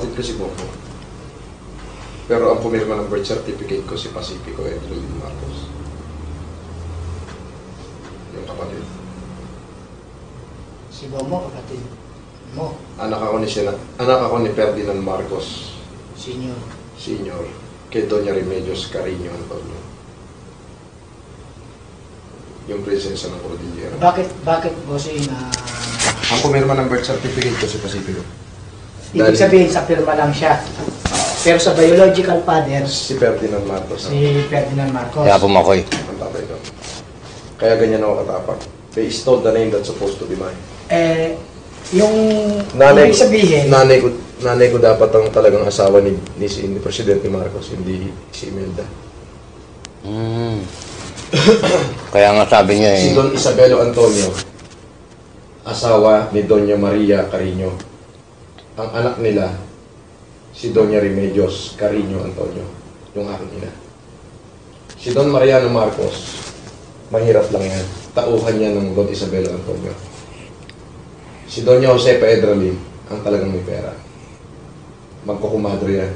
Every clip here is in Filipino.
Kapatid ko si Bobo. Pero ang pumirma ng birth certificate ko si Pacifico Edwin Marcos. Yung kapatid. Si Bobo, kapatid mo. Anak ako ni Ferdinand Marcos Senior. Kay Doña Remedios Carino Antonio. Yung prinsesa ng Cordillera. Bakit bossing Ang pumirma ng birth certificate ko si Pacifico. ibig sabihin sa pirma lang siya. Pero sa biological father, Si Ferdinand Marcos. si Ferdinand Marcos. Kaya pumakoy. Ang tatay ko. Kaya ganyan ako katapak. They stole the name that's supposed to be mine. Yung Nanay ibig sabihin, nanay ko dapat ang talagang asawa ni Presidente Marcos, hindi si Imelda. Kaya nga sabi niya Si Don Isabelo Antonio, asawa ni Doña Maria Carino. Ang anak nila, si Doña Remedios Carino Antonio, yung aking ina. Si Don Mariano Marcos, mahirap lang yan. Tauhan niya ng Don Isabelo Antonio. Si Doña Josepa Edralin, ang talagang may pera. Magkukumadre yan.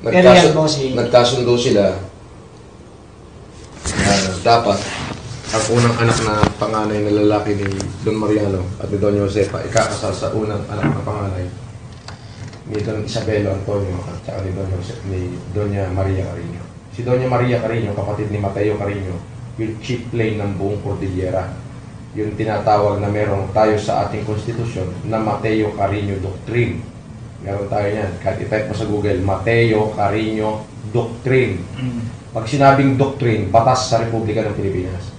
Pero yan, bossing. Nagkasundo sila na dapat ang unang anak na panganay na lalaki ni Don Mariano at ni Doña Josepa ikakasal sa unang anak na panganay ni Don Isabelo Antonio at saka ni Doña Maria Carino. Si Doña Maria Carino, kapatid ni Mateo Carino, yung chief plane ng buong Cordillera. Yung tinatawag na meron tayo sa ating konstitusyon na Mateo Carino Doctrine. Meron tayo yan. Kahit i-type mo sa Google, Mateo Carino Doctrine. Pag sinabing doctrine, batas sa Republika ng Pilipinas.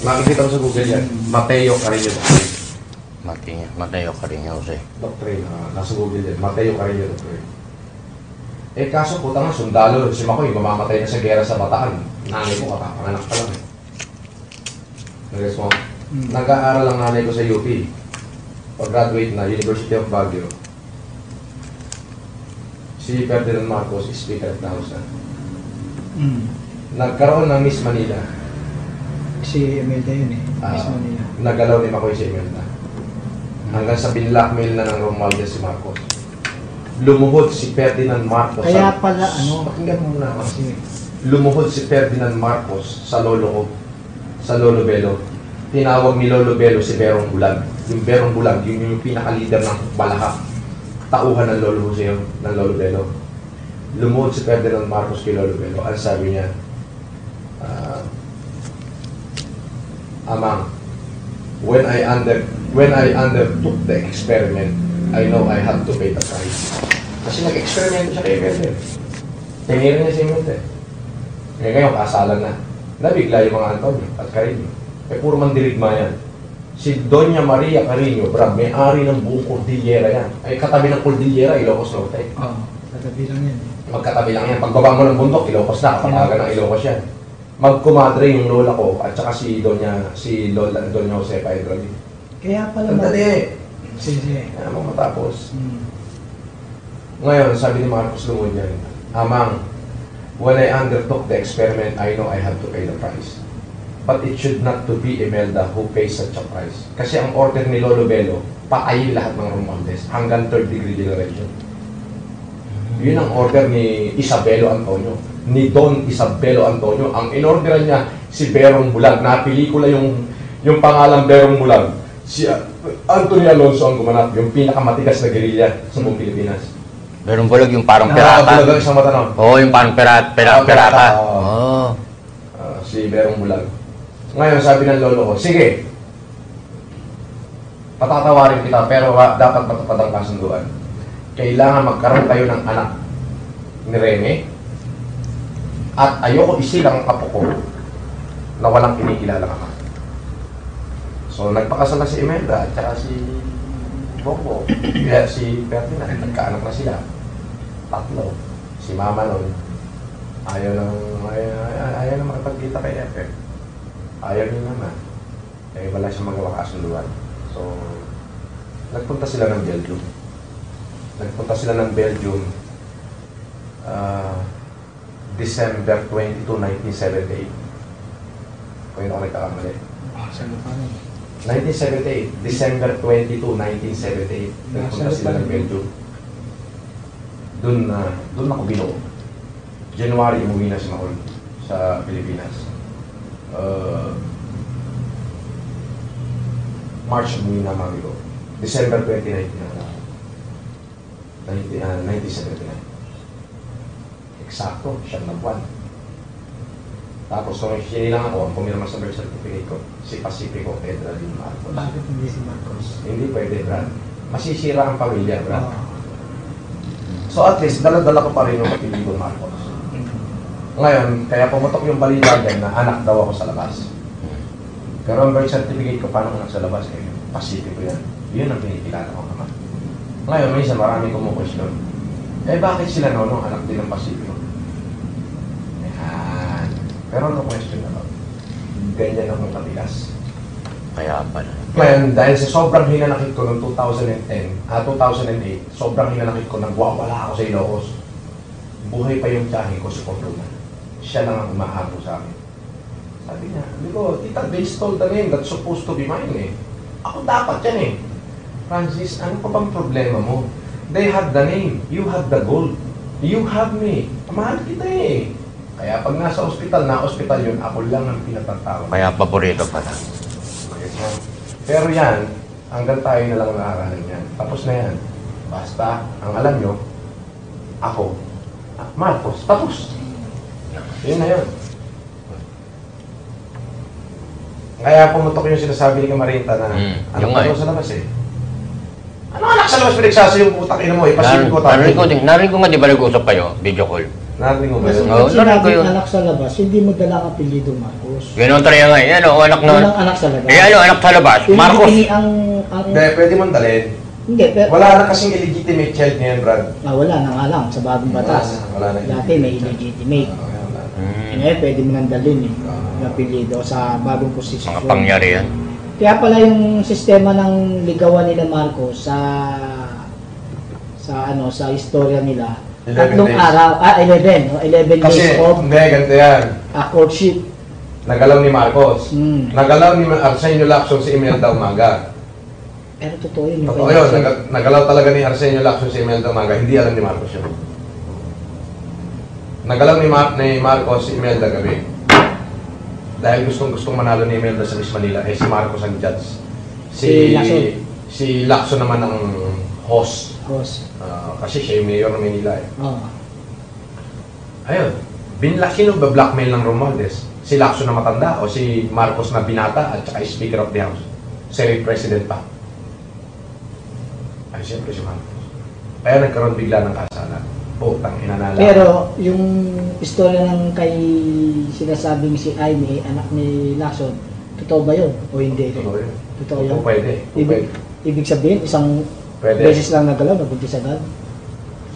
Makikita mo sa Google yan. Mateo Carino Doctrine. Mateo Carino Jose. Doctrine. Nasa Google yan. Mateo Carino Doctrine. Kaso puta nga, sundalo. Si Makoy, mamamatay na sa gera sa Bataan. Nanay ko, kakapanganak pa lang eh. Nag-guess mo? Nag-aaral ang nanay ko sa UP. Pag-graduate na, University of Baguio. Si Ferdinand Marcos is Speaker of the House na. Nagkaroon ng Miss Manila. si Imelda yun eh. Miss Manila. Nagalaw ni Makoy si Imelda. Hanggang sa binlockmail na ng Romualdez si Marcos. Lumuhod si Ferdinand Marcos. Kaya pala, Pakinggan mo na. Sige. Lumuhod si Ferdinand Marcos sa lolo ko. Sa Lolo Belo. Tinawag ni Lolo Belo si Berong Bulag. Yung Berong Bulag, yun yung pinaka-leader ng Balaha. Tauhan ng Lolo Jose, ng Lolo Belo. Lumuhod si Ferdinand Marcos kay Lolo Belo. Ang sabi niya, Amang, when I undertook the experiment, I know I had to pay the price. Kasi nag-experiment siya kay Imelda. Tinira niya si Imelda. Ngayon, kasalan na. Nabigla yung mga Antonio at Carino. Puro mandirigma yan. Si Doña Maria Carino, may-ari ng buong Cordillera yan. Ay katabi ng Cordillera, Ilocos Norte. Katabi lang yan. Magkatabi lang yan. Pagbaba mo ng bundok, Ilocos na. Kapag ng Ilocos yan. Magkumadre yung lola ko at saka si Doña Josepa Edralin. Kaya pala Tandali. Sige. Kaya mo matapos. Ngayon, sabi ni Marcos Lumod yan, Amang, when I undertook the experiment, I know I had to pay the price. But it should not to be Imelda who pays such a price. Kasi ang order ni Lolo Belo, patayin lahat ng Romualdez hanggang third degree generation. Yun ang order ni Isabelo Antonio. Ni Don Isabelo Antonio. Ang inorderan niya si Berong Bulag. Napelikula yung pangalang Berong Bulag. Si Anthony Alonso ang gumanap. Yung pinakamatigas na guerrilla sa buong Pilipinas. Berong Bulag yung parang pirata. Bulaga isang mata nun. Oo, yung parang pirata. Oo. Si Berong Bulag. Ngayon, sabi ng lolo ko, sige, patatawarin kita, pero dapat matupad ang kasunduan. Kailangan magkaroon kayo ng anak ni Rene, at ayoko isilang ang apo ko na walang kinikilalang ama. So, nagpakasal na si Imelda at saka si Bobo, kaya si Ferdinand, nagkaanak na sila. Tatlo. Si Mama nun, ayaw na makapagkita kay Epe. Ayaw niya naman. Eh, wala siyang magawa kasunduan. So, nagpunta sila ng Belgium. December 22, 1978. Kung yun ako nagkakamali. Saan pa rin? 1978, December 22, 1978. Nagpunta sila ng Belgium. Doon ako binuo. January, umuwi na si Mahol sa Pilipinas. March, umuwi na mami ko. December 2019 na 1979. Eksakto, siyang na buwan. Tapos kung sinilang ako, ang pumirma sa birth certificate ko, si Pacifico Edralin Marcos. Bakit hindi si Marcos? Hindi pwede, Brad. Masisira ang pamilya, Brad. So at least, dala-dala ko pa rin yung apelido Marcos. Ngayon, kaya pumutok yung balita dyan na anak daw ako sa labas. Pero ang birth certificate ko, paano anak sa labas? Eh, Pacifico yan. Yun ang pinikilala ko naman. Ngayon, minsan marami kumukwestiyon. Eh, bakit sila nung anak din ng Pacifico? Yan. Pero no question na lang. Ganyan akong katigas. Kaya pala. Ngayon, dahil sa sobrang hinanakit ko noong 2008, sobrang hinanakit ko, nagwawala ako sa Ilocos. Buhay pa yung tiyahin ko sa Corona. Siya lang ang umahabol sa akin. Sabi niya, Tita, they stole the name that's supposed to be mine eh. Ako dapat yan eh. Francis, ano pa bang problema mo? They had the name, you had the gold. You have me. Mahal kita eh. Kaya pag nasa ospital, na-ospital yun, ako lang ang pinatatawag. Kaya paborito pala. Pero yan, hanggang tayo na lang nakakalan yan. Tapos na yan. Basta, ang alam nyo, ako, Marcos, tapos. Yun na yun. Kaya pumutok yung sinasabi ni Kamarinta na yung anak sa labas eh. Ano anak sa labas pinagsaso yung putak ina mo eh? Pasipin ko tayo. Narinig ko nga di ba nag-usap kayo? Video call. Narinig mo ba yun? Oo, narinig ko yun. Anak sa labas, hindi mo dala ang apelido Marcos. Ganun talaga nga eh. Ano, anak na... Walang anak sa labas. Eh ano, anak sa labas? Marcos. Hindi, pwede mong dalhin. Hindi, pero... Wala na kasing illegitimate child niyan, Brad. wala na nga lang sa bagong batas. Wala na. Dati may illegitimate. Wala na. Ngayon, pwede mo nang dalhin eh. Yung apelido sa bagong posisyon. Mga pangyari yan. Kaya pala yung sistema ng ligawan nila Marcos sa istorya nila, 11 tatlong days. araw, 11 Kasi, days of hindi, ganito yan. courtship. Nagalaw ni Marcos. Hmm. Nagalaw ni Arsenio Lacson si Imelda Umaga. Pero totoo yun. Totoo yun. Nagalaw talaga ni Arsenio Lacson si Imelda Umaga. Hindi alam ni Marcos yun. Nagalaw ni Marcos si Imelda gabi. Dahil gustong manalo ni Imelda sa Miss Manila, eh si Marcos ang judge. Si Lacson. Si Lacson naman ang host. Kasi siya yung mayor ng Manila eh. Ayun. Sino ba blackmail ng Romualdez? Si Lacson na matanda o si Marcos na binata at saka Speaker of the House? Senate President pa. Ay, siyempre si Marcos. Kaya nagkaroon bigla ng kasalan. Putang inanala. Pero yung istorya ng kay sinasabing si Aimee, anak ni Lacson, totoo ba yun? O hindi? Totoo yun. Totoo yun? Pwede. Ibig sabihin, isang Pwede. beses lang nagalaw, nabuntis agad.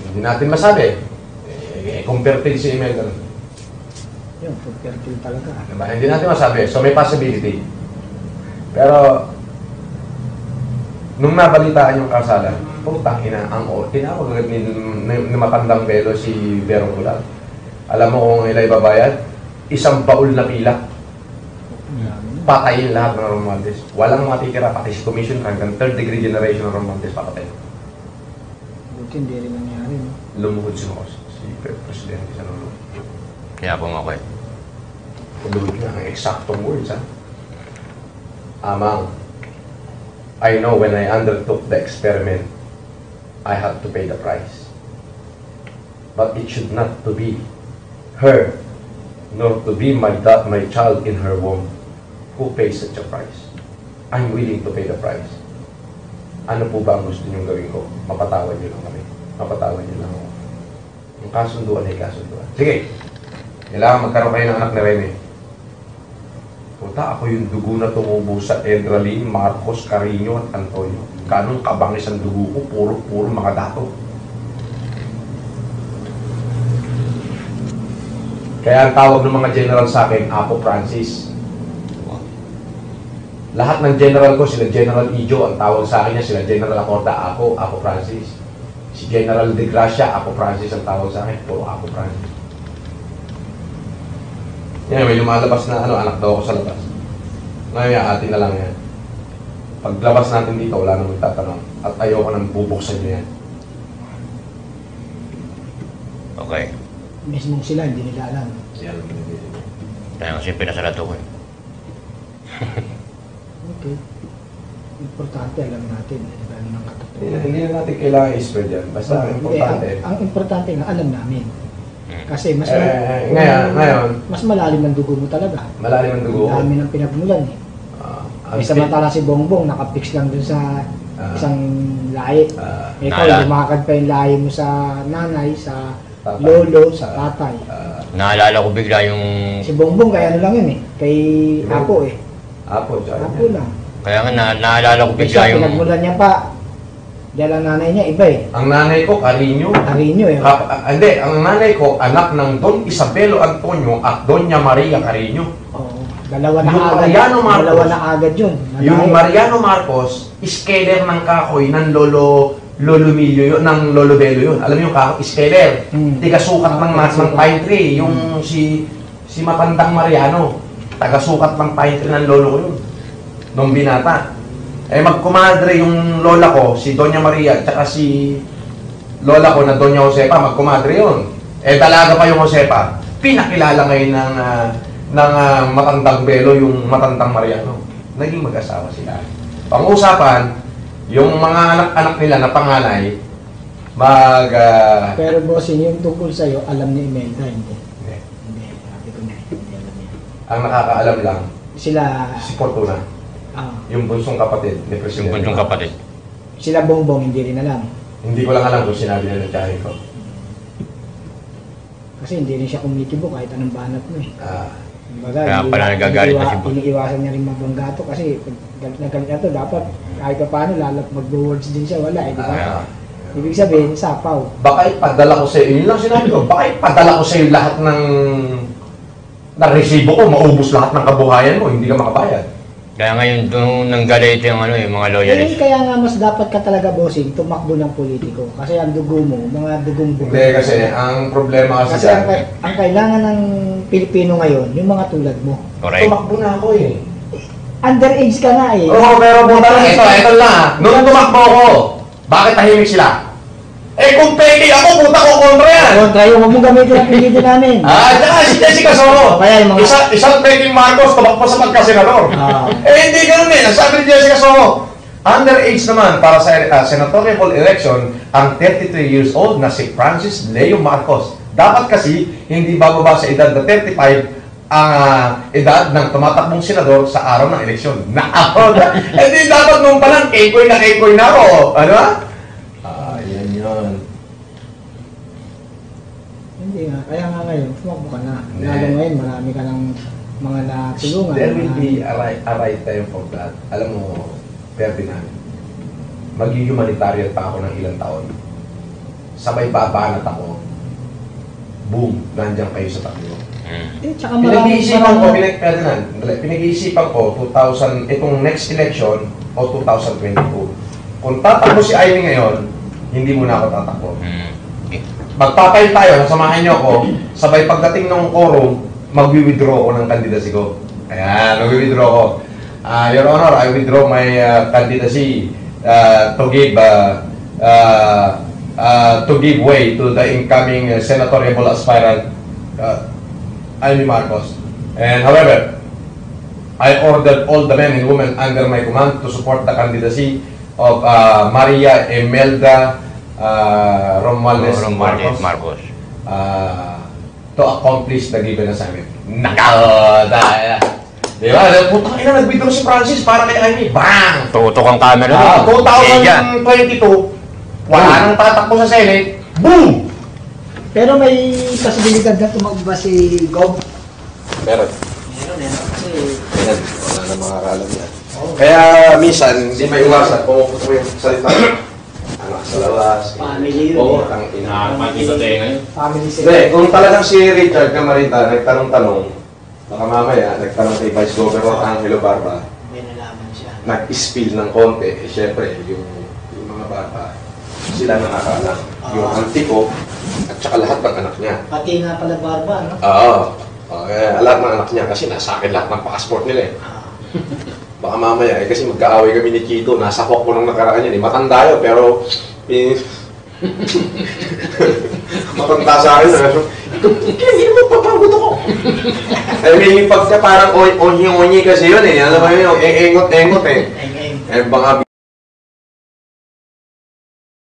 Hindi natin masabi. Converted si Imelda. Yun, fertile talaga. Diba? Hindi natin masabi. So may possibility. Pero, nung nabalitaan yung kasalan, putang ina, tinawag agad ni matandang belo si Vero Bulat. Alam mo kung ila'y babayad? Isang baul na pila. Patayin lahat ng Romualdez. Walang matitira, pati si Commission hanggang third degree generation ng Romualdez papatay. Buti hindi rin nangyari, no? Lumuhod si Mos, si Presidente sa lumuhod. Kaya po nga ko eh. Lumuhod niya ang eksaktong words, ha? Amang, I know when I undertook the experiment, I had to pay the price. But it should not to be her, nor to be my child in her womb who pays such a price. I'm willing to pay the price. Ano po ba ang gusto niyong gawin ko? Mapatawad niyo lang kami. Mapatawad niyo lang ako. Yung kasunduan ay kasunduan. Sige. Kailangan magkaroon kayo ng anak ni Rene. Puta, ako yung dugo na tumubo sa Edralin, Marcos, Carino at Antonio. Ganong kabangis ang dugo ko, puro mga dato. Kaya ang tawag ng mga general sa akin, Apo Francis. Lahat ng general ko, sila General Ijo, ang tawag sa akin niya, sila General Acorda, Apo Francis. Si General De Gracia, Apo Francis ang tawag sa akin, puro Apo Francis. Yan, may lumalabas na anak daw ako sa labas. Ngayon, atin na lang yan. Paglabas natin dito, wala nang magtatanong. At ayoko nang bubuksan nyo yan. Okay. Mismo sila, hindi nila alam. Yan ang binibili. Kaya kasi pinasarado ko eh. Okay. Importante, alam natin. Ano ng katotohanan. Hindi na natin kailangan i-spread yan. Basta ang importante. Ang importante nga, alam namin. Kasi mas ngayon, mas malalim ang dugo mo talaga. malalim ang dugo. Ang dami ng pinagmulan eh. Ang May samantala si Bongbong, nakapix lang dun sa isang lahi. Ikaw, Nala. lumakad pa yung lahi mo sa nanay, sa Tatay. lolo, sa tatay. Naalala ko bigla yung... Si Bongbong, kaya ano lang yun eh. Kay Apo eh. Apo, tsaka Apo lang. Kaya nga naalala ko bigla Siya, yung... pinagmulan niya pa. Dahil ang nanay niya, iba eh. Ang nanay ko, Carino. Carino eh. Hindi, ang nanay ko, anak ng Don Isabelo Antonio at Doña Maria Carino. Oo. Dalawa na Yung agad. Mariano Marcos. Dalawa na agad yun. Yung Malayo. Mariano Marcos, scaler ng kahoy ng Lolo Milio yun, ng Lolo Belo yun. Alam niyo yung kahoy, scaler. Tiga-sukat ng pine tree. Yung si matandang Mariano, taga-sukat ng pine tree ng lolo ko yun. Nung binata. Eh magkumadre yung lola ko, si Doña Maria, at saka si lola ko na Doña Josepa, magkumadre yun. Eh dalaga pa yung Josepa. Pinakilala ngayon ng matandang Belo, yung matandang Mariano. Naging mag-asawa sila. Pang-usapan, yung mga anak-anak nila na panganay, Pero bossing, yung tungkol sa'yo, alam ni Imelda, hindi. Hindi. Hindi, sabi ko na, hindi alam niya. Ang nakakaalam lang, Sila, si Fortuna, yung bunsong kapatid ni Yung Presidente. bunsong kapatid. sila Bongbong, hindi rin alam. Hindi ko lang alam kung sinabi na ng tiyahin ko. Kasi hindi rin siya kumitibo kahit anong banat mo eh. Kumbaga, Kaya pala nagagalit na si Boss. iniiwasan niya rin mabanggato kasi pag galit na galit na to, dapat kahit pa paano mag-words din siya, wala eh, di ba? Kaya, Ibig sabihin, sapaw. Baka ipadala ko sa iyo, yun lang sinabi ko, baka ipadala ko sa iyo lahat ng resibo ko, maubos lahat ng kabuhayan mo, hindi ka makabayad. kaya ngayon doon nanggalit yung ano yung mga Eh, loyalist. kaya nga mas dapat ka talaga bossing, tumakbo ng politiko. Kasi ang dugo mo, mga dugong bugo. Hindi kasi, ang problema kasi Kasi ang kailangan ng Pilipino ngayon, yung mga tulad mo. Correct. tumakbo na ako eh. Underage ka na eh. Oo, pero buta lang ito lang. Noong tumakbo ako, bakit tahimik sila? Eh kung peke ako, puta ko kontra yan. Kontra yung, huwag mong gamitin ang pinili namin. Tsaka si Jessica Soho. Kaya yung mga... Isang peking Marcos, tumakbo sa pagkasenador. Hindi ganun eh. Nagsabi ni Jessica Soho, underage naman para sa senatorial election, ang 33 years old na si Francis Leo Marcos. Dapat kasi, hindi bababa sa edad na 35 ang edad ng tumatakbong senador sa araw ng eleksyon. Hindi dapat nung pa lang, kekoy na ako. Ano ba? Yan yun. Hindi nga, kaya nga ngayon, tumakbo ka na. Hindi. Lalo ngayon, marami ka ng mga natulungan. There will be a right time for that. Alam mo, Ferdinand, mag-humanitarian pa ako ng ilang taon. Sabay babanat ako. Boom, nandiyan kayo sa takbo. Eh, tsaka marami, Pinag-iisipan ko, Ferdinand, pinag-iisipan ko, itong next election o 2022. Kung tatakbo si Ivy ngayon, hindi mo na ako tatakbo. Magpapayin tayo, nasamahan niyo ako, sabay pagdating ng quorum, mag-withdraw ako ng candidacy ko. Ayan, mag-withdraw ako. Your Honor, I withdraw my candidacy to give way to the incoming senatorial aspirant, Amy Marcos. And however, I ordered all the men and women under my command to support the candidacy of Maria Imelda Romualdez Marcos. To accomplish the given assignment. Di ba? Putang ina, nag-withdraw si Francis para kay Amy. Bang! Tutok ang camera doon. 2022, wala nang tatakbo sa Senate. Boom! Pero may posibilidad na tumakbo si Gob. Meron. Meron. Kasi, Ayan, wala na makakaalam yan. Kaya minsan, hindi may iwasan. Pumuputo yung salita. Anak sa labas. family yun Oo, eh. ang ina. Nakakapagkita tayo ngayon. Family Hindi, set. kung talagang si Richard Camarita nagtanong-tanong, baka mamaya nagtanong kay Vice Governor Angelo Barba, May nalaman siya. nag-spill ng konti, eh syempre, yung mga bata, sila nakakaalam. Yung auntie ko, at saka lahat ng anak niya. Pati nga pala Barba, no? Oo. Lahat ng anak niya kasi nasa akin lahat ng passport nila eh. Baka mamaya, eh, kasi magkaaway kami ni Chito, nasa hawk ko nung nakaraan yun, eh. Matanda yun, pero, matanda sa akin, hindi mo papagod ako. I mean, pagka parang onyi-onyi kasi yun eh, alam mo yun, engot-engot eh. Eng-eng. Eh, baka